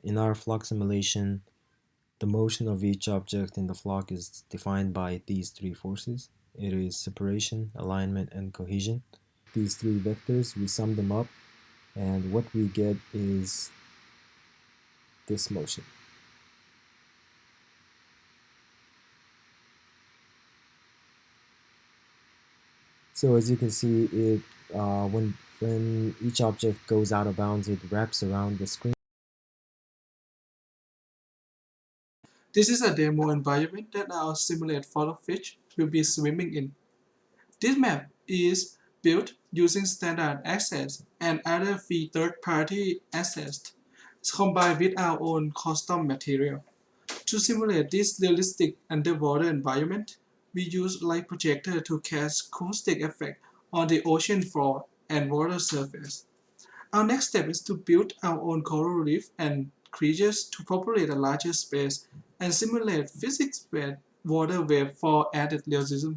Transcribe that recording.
In our flock simulation, the motion of each object in the flock is defined by these three forces. It is separation, alignment, and cohesion. These three vectors, we sum them up, and what we get is this motion. So as you can see, when each object goes out of bounds, it wraps around the screen. This is a demo environment that our simulated photo fish will be swimming in. This map is built using standard access and other free third-party assets combined with our own custom material. To simulate this realistic underwater environment, we use light projector to cast acoustic effect on the ocean floor and water surface. Our next step is to build our own coral reef and creatures to populate a larger space and simulate physics-based water wave for added realism.